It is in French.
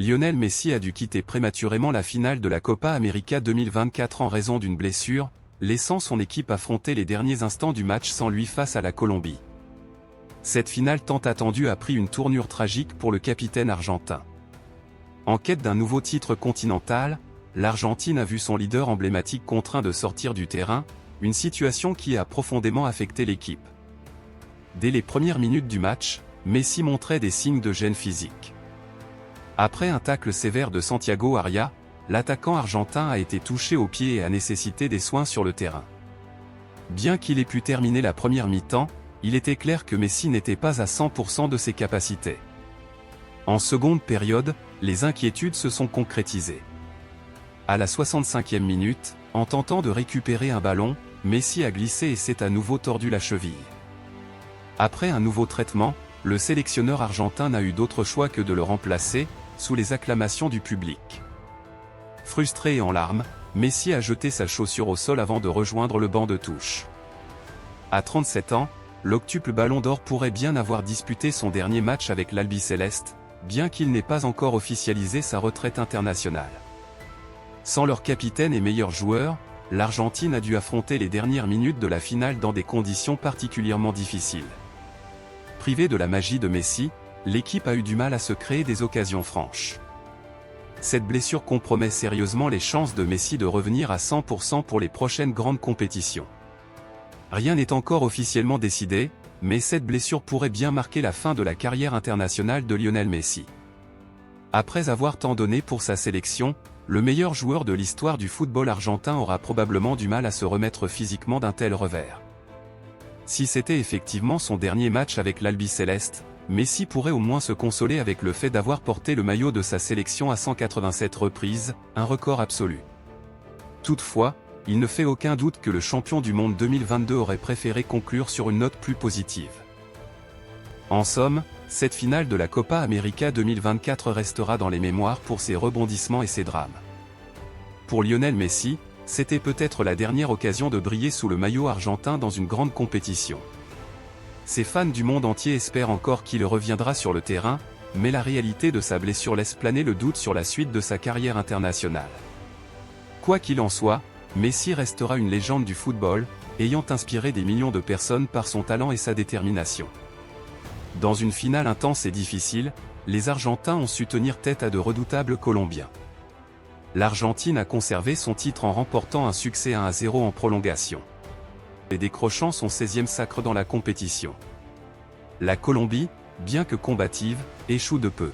Lionel Messi a dû quitter prématurément la finale de la Copa América 2024 en raison d'une blessure, laissant son équipe affronter les derniers instants du match sans lui face à la Colombie. Cette finale tant attendue a pris une tournure tragique pour le capitaine argentin. En quête d'un nouveau titre continental, l'Argentine a vu son leader emblématique contraint de sortir du terrain, une situation qui a profondément affecté l'équipe. Dès les premières minutes du match, Messi montrait des signes de gêne physique. Après un tacle sévère de Santiago Arias, l'attaquant argentin a été touché au pied et a nécessité des soins sur le terrain. Bien qu'il ait pu terminer la première mi-temps, il était clair que Messi n'était pas à 100% de ses capacités. En seconde période, les inquiétudes se sont concrétisées. À la 65e minute, en tentant de récupérer un ballon, Messi a glissé et s'est à nouveau tordu la cheville. Après un nouveau traitement, le sélectionneur argentin n'a eu d'autre choix que de le remplacer, sous les acclamations du public. Frustré et en larmes, Messi a jeté sa chaussure au sol avant de rejoindre le banc de touche. À 37 ans, l'octuple Ballon d'Or pourrait bien avoir disputé son dernier match avec l'Albiceleste, bien qu'il n'ait pas encore officialisé sa retraite internationale. Sans leur capitaine et meilleur joueur, l'Argentine a dû affronter les dernières minutes de la finale dans des conditions particulièrement difficiles. Privée de la magie de Messi, l'équipe a eu du mal à se créer des occasions franches. Cette blessure compromet sérieusement les chances de Messi de revenir à 100% pour les prochaines grandes compétitions. Rien n'est encore officiellement décidé, mais cette blessure pourrait bien marquer la fin de la carrière internationale de Lionel Messi. Après avoir tant donné pour sa sélection, le meilleur joueur de l'histoire du football argentin aura probablement du mal à se remettre physiquement d'un tel revers. Si c'était effectivement son dernier match avec l'Albiceleste, Messi pourrait au moins se consoler avec le fait d'avoir porté le maillot de sa sélection à 187 reprises, un record absolu. Toutefois, il ne fait aucun doute que le champion du monde 2022 aurait préféré conclure sur une note plus positive. En somme, cette finale de la Copa América 2024 restera dans les mémoires pour ses rebondissements et ses drames. Pour Lionel Messi, c'était peut-être la dernière occasion de briller sous le maillot argentin dans une grande compétition. Ses fans du monde entier espèrent encore qu'il reviendra sur le terrain, mais la réalité de sa blessure laisse planer le doute sur la suite de sa carrière internationale. Quoi qu'il en soit, Messi restera une légende du football, ayant inspiré des millions de personnes par son talent et sa détermination. Dans une finale intense et difficile, les Argentins ont su tenir tête à de redoutables Colombiens. L'Argentine a conservé son titre en remportant un succès 1-0 en prolongation, et décrochant son 16e sacre dans la compétition. La Colombie, bien que combative, échoue de peu.